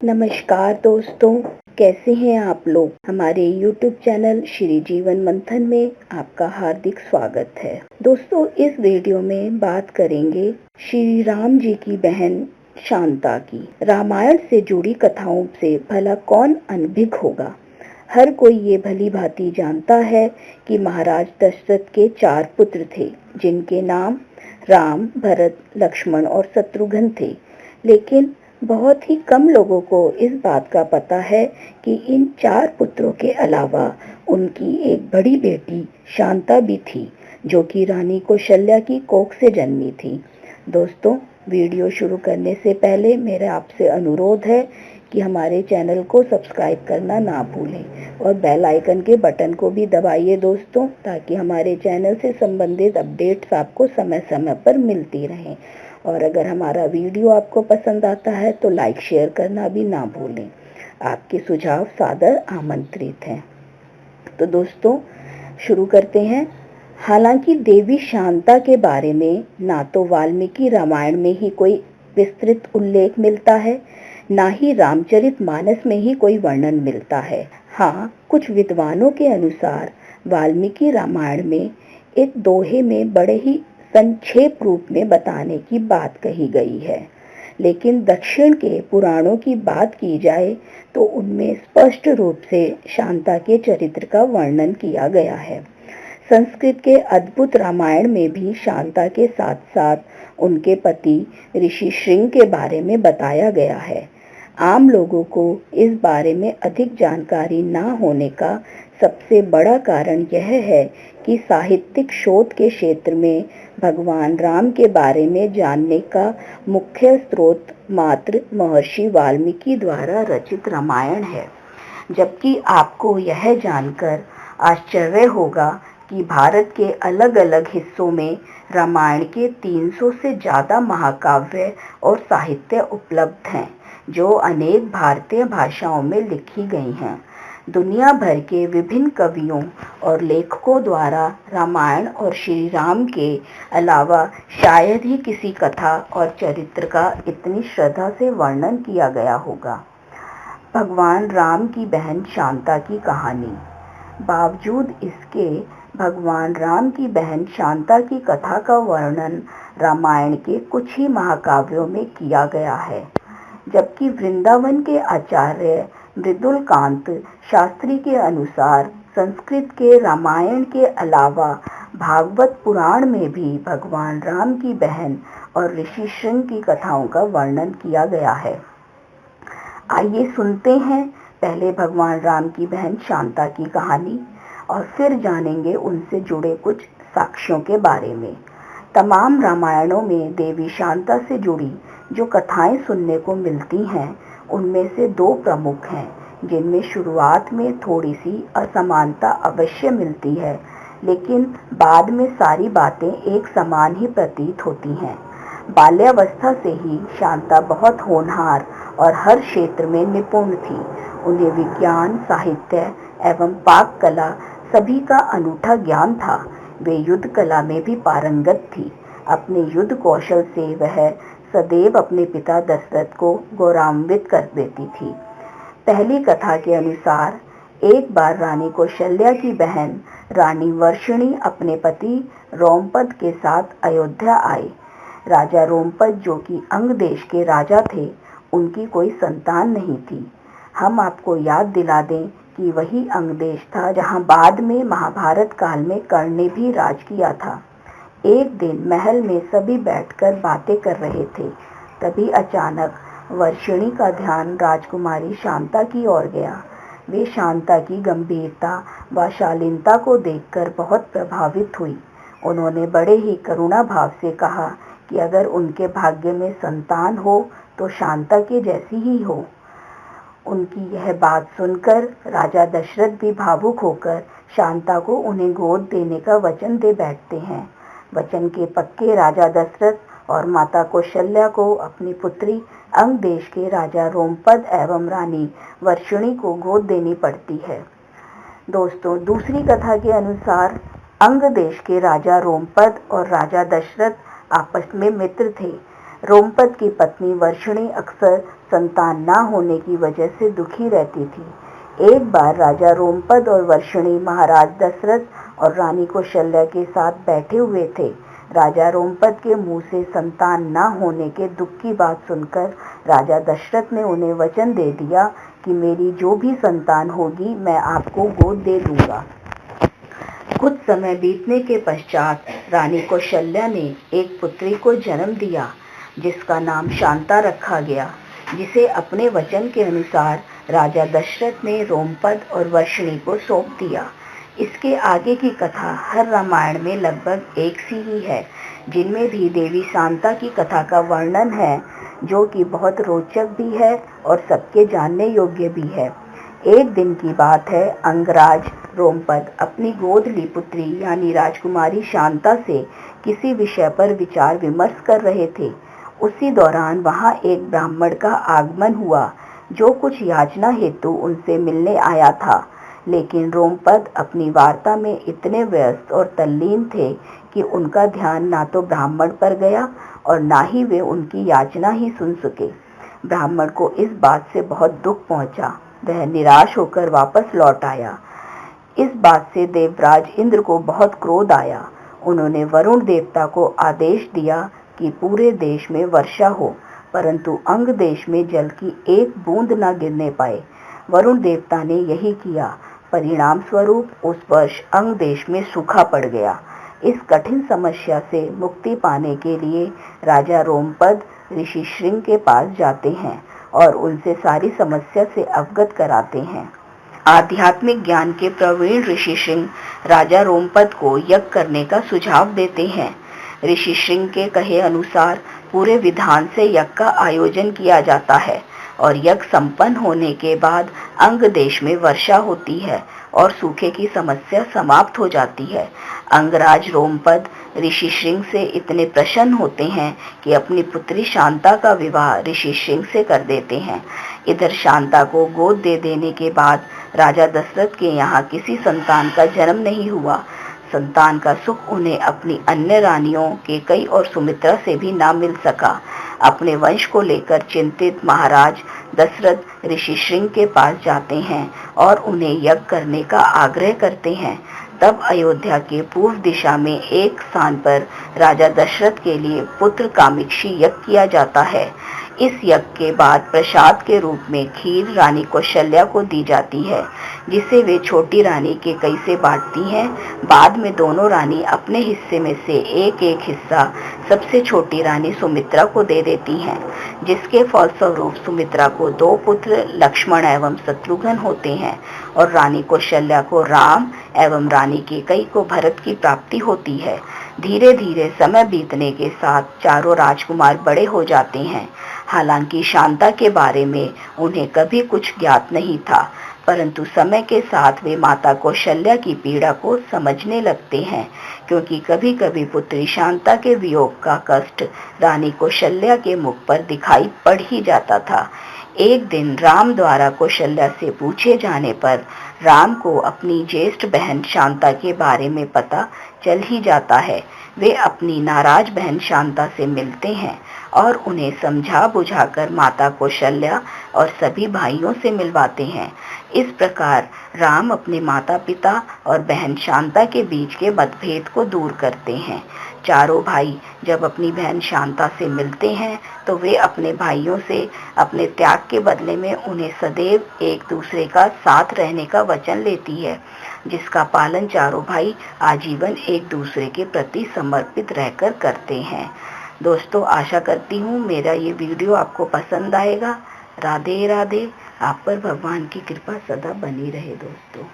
नमस्कार दोस्तों, कैसे हैं आप लोग। हमारे YouTube चैनल श्री जीवन मंथन में आपका हार्दिक स्वागत है। दोस्तों, इस वीडियो में बात करेंगे श्री राम जी की बहन शांता की। रामायण से जुड़ी कथाओं से भला कौन अनभिज्ञ होगा। हर कोई ये भली भांति जानता है कि महाराज दशरथ के 4 पुत्र थे, जिनके नाम राम, भरत, लक्ष्मण और शत्रुघ्न थे। लेकिन बहुत ही कम लोगों को इस बात का पता है कि इन 4 पुत्रों के अलावा उनकी एक बड़ी बेटी शांता भी थी, जो कि रानी कौशल्या की कोख से जन्मी थी। दोस्तों, वीडियो शुरू करने से पहले मेरा आपसे अनुरोध है कि हमारे चैनल को सब्सक्राइब करना ना भूलें और बेल आइकन के बटन को भी दबाइए दोस्तों, ताकि हमारे चैनल से संबंधित अपडेट्स आपको समय समय पर मिलती रहें। और अगर हमारा वीडियो आपको पसंद आता है तो लाइक शेयर करना भी ना भूलें। आपके सुझाव सादर आमंत्रित हैं। तो दोस्तों, शुरू करते हैं। हालांकि देवी शांता के बारे में ना तो वाल्मीकि रामायण में ही कोई विस्तृत उल्लेख मिलता है, ना ही रामचरितमानस में ही कोई वर्णन मिलता है। हाँ, कुछ विद्वानों के अनुसार वाल्मीकि रामायण में एक दोहे में बड़े ही संक्षेप रूप में बताने की बात कही गई है, लेकिन दक्षिण के पुराणों की बात की जाए तो उनमें स्पष्ट रूप से शांता के चरित्र का वर्णन किया गया है। संस्कृत के अद्भुत रामायण में भी शांता के साथ साथ उनके पति ऋषि श्रृंग के बारे में बताया गया है। आम लोगों को इस बारे में अधिक जानकारी ना होने का सबसे बड़ा कारण यह है कि साहित्यिक शोध के क्षेत्र में भगवान राम के बारे में जानने का मुख्य स्रोत मात्र महर्षि वाल्मीकि द्वारा रचित रामायण है। जबकि आपको यह जानकर आश्चर्य होगा कि भारत के अलग अलग हिस्सों में रामायण के 300 से ज़्यादा महाकाव्य और साहित्य उपलब्ध हैं, जो अनेक भारतीय भाषाओं में लिखी गई हैं। दुनिया भर के विभिन्न कवियों और लेखकों द्वारा रामायण और श्री राम के अलावा शायद ही किसी कथा और चरित्र का इतनी श्रद्धा से वर्णन किया गया होगा। भगवान राम की बहन शांता की कहानी। बावजूद इसके भगवान राम की बहन शांता की कथा का वर्णन रामायण के कुछ ही महाकाव्यों में किया गया है, जबकि वृंदावन के आचार्य मृदुलकांत शास्त्री के अनुसार संस्कृत के रामायण के अलावा भागवत पुराण में भी भगवान राम की बहन और ऋषि श्रृंग की कथाओं का वर्णन किया गया है। आइए सुनते हैं पहले भगवान राम की बहन शांता की कहानी और फिर जानेंगे उनसे जुड़े कुछ साक्ष्यों के बारे में। तमाम रामायणों में देवी शांता से जुड़ी जो कथाएं सुनने को मिलती हैं, उनमें से 2 प्रमुख हैं, जिनमें शुरुआत में थोड़ी सी असमानता अवश्य मिलती है, लेकिन बाद में सारी बातें एक समान ही प्रतीत होती हैं। बाल्यावस्था से ही शांता बहुत होनहार और हर क्षेत्र में निपुण थी। उन्हें विज्ञान, साहित्य एवं पाक कला सभी का अनूठा ज्ञान था। वे युद्ध कला में भी पारंगत थी। अपने युद्ध कौशल से वह सदैव अपने पिता दशरथ को गौरवान्वित कर देती थी। पहली कथा के अनुसार एक बार रानी कौशल्या की बहन रानी वर्षिणी अपने पति रोमपद के साथ अयोध्या आई। राजा रोमपद, जो कि अंग देश के राजा थे, उनकी कोई संतान नहीं थी। हम आपको याद दिला दें कि वही अंग देश था जहां बाद में महाभारत काल में कर्ण ने भी राज किया था। एक दिन महल में सभी बैठकर बातें कर रहे थे। तभी अचानक वर्षिणी का ध्यान राजकुमारी शांता की ओर गया। वे शांता की गंभीरता व शालीनता को देखकर बहुत प्रभावित हुई। उन्होंने बड़े ही करुणा भाव से कहा कि अगर उनके भाग्य में संतान हो तो शांता के जैसी ही हो। उनकी यह बात सुनकर राजा दशरथ भी भावुक होकर शांता को उन्हें गोद देने का वचन दे बैठते हैं। वचन के पक्के राजा दशरथ और माता कौशल्या को अपनी पुत्री अंग देश के राजा रोमपद एवं रानी वर्षिणी को गोद देनी पड़ती है। दोस्तों, दूसरी कथा के अनुसार अंग देश के राजा रोमपद और राजा दशरथ आपस में मित्र थे। रोमपद की पत्नी वर्षिणी अक्सर संतान न होने की वजह से दुखी रहती थी। एक बार राजा रोमपद और वर्षिणी महाराज दशरथ और रानी कौशल्या के साथ बैठे हुए थे। राजा रोमपद के मुंह से संतान न होने के दुख की बात सुनकर राजा दशरथ ने उन्हें वचन दे दिया कि मेरी जो भी संतान होगी मैं आपको गोद दे दूंगा। कुछ समय बीतने के पश्चात रानी कौशल्या ने एक पुत्री को जन्म दिया जिसका नाम शांता रखा गया, जिसे अपने वचन के अनुसार राजा दशरथ ने रोमपद और वर्षिणी को सौंप दिया। इसके आगे की कथा हर रामायण में लगभग एक सी ही है, जिनमें भी देवी शांता की कथा का वर्णन है, जो कि बहुत रोचक भी है और सबके जानने योग्य भी है। एक दिन की बात है, अंगराज रोमपद अपनी गोद ली पुत्री यानी राजकुमारी शांता से किसी विषय पर विचार विमर्श कर रहे थे। उसी दौरान वहां एक ब्राह्मण का आगमन हुआ जो कुछ याचना हेतु उनसे मिलने आया था, लेकिन रोमपद अपनी वार्ता में इतने व्यस्त और तल्लीन थे कि उनका ध्यान ना तो ब्राह्मण पर गया और ना ही वे उनकी याचना ही सुन सके। ब्राह्मण को इस बात से बहुत दुख पहुंचा। वह निराश होकर वापस लौट आया। इस बात से देवराज इंद्र को बहुत क्रोध आया। उन्होंने वरुण देवता को आदेश दिया कि पूरे देश में वर्षा हो, परंतु अंग देश में जल की एक बूंद न गिरने पाए। वरुण देवता ने यही किया। परिणाम स्वरूप उस वर्ष अंग देश में सूखा पड़ गया। इस कठिन समस्या से मुक्ति पाने के लिए राजा रोमपद ऋषि श्रृंग के पास जाते हैं और उनसे सारी समस्या से अवगत कराते हैं। आध्यात्मिक ज्ञान के प्रवीण ऋषि श्रृंग राजा रोमपद को यज्ञ करने का सुझाव देते हैं। ऋषि श्रृंग के कहे अनुसार पूरे विधान से यज्ञ का आयोजन किया जाता है और यज्ञ संपन्न होने के बाद अंग देश में वर्षा होती है और सूखे की समस्या समाप्त हो जाती है। अंगराज रोमपद ऋषि श्रृंग से इतने प्रसन्न होते हैं कि अपनी पुत्री शांता का विवाह ऋषि श्रृंग से कर देते हैं। इधर शांता को गोद दे देने के बाद राजा दशरथ के यहाँ किसी संतान का जन्म नहीं हुआ। संतान का सुख उन्हें अपनी अन्य रानियों कैकेयी और सुमित्रा से भी ना मिल सका। अपने वंश को लेकर चिंतित महाराज दशरथ ऋषि श्रृंग के पास जाते हैं और उन्हें यज्ञ करने का आग्रह करते हैं। तब अयोध्या के पूर्व दिशा में एक स्थान पर राजा दशरथ के लिए पुत्र कामेक्षी यज्ञ किया जाता है। इस यज्ञ के बाद प्रसाद के रूप में खीर रानी कौशल्या को दी जाती है, जिसे वे छोटी रानी कैकेयी से बांटती हैं। बाद में दोनों रानी अपने हिस्से में से एक एक हिस्सा सबसे छोटी रानी सुमित्रा को दे देती हैं, जिसके फलस्वरूप सुमित्रा को 2 पुत्र लक्ष्मण एवं शत्रुघ्न होते हैं और रानी कौशल्या को राम एवं रानी कैकेयी को भरत की प्राप्ति होती है। धीरे धीरे समय बीतने के साथ चारों राजकुमार बड़े हो जाते हैं। हालांकि शांता के बारे में उन्हें कभी कुछ ज्ञात नहीं था, परंतु समय के साथ वे माता कौशल्या की पीड़ा को समझने लगते हैं, क्योंकि कभी कभी पुत्री शांता के वियोग का कष्ट रानी कौशल्या के मुख पर दिखाई पड़ ही जाता था। एक दिन राम द्वारा कौशल्या से पूछे जाने पर राम को अपनी ज्येष्ठ बहन शांता के बारे में पता चल ही जाता है। वे अपनी नाराज बहन शांता से मिलते हैं और उन्हें समझा बुझाकर माता कौशल्या और सभी भाइयों से मिलवाते हैं। इस प्रकार राम अपने माता पिता और बहन शांता के बीच के मतभेद को दूर करते हैं। चारों भाई जब अपनी बहन शांता से मिलते हैं तो वे अपने भाइयों से अपने त्याग के बदले में उन्हें सदैव एक दूसरे का साथ रहने का वचन लेती है, जिसका पालन चारों भाई आजीवन एक दूसरे के प्रति समर्पित रहकर करते हैं। दोस्तों, आशा करती हूँ मेरा ये वीडियो आपको पसंद आएगा। राधे राधे। आप पर भगवान की कृपा सदा बनी रहे दोस्तों।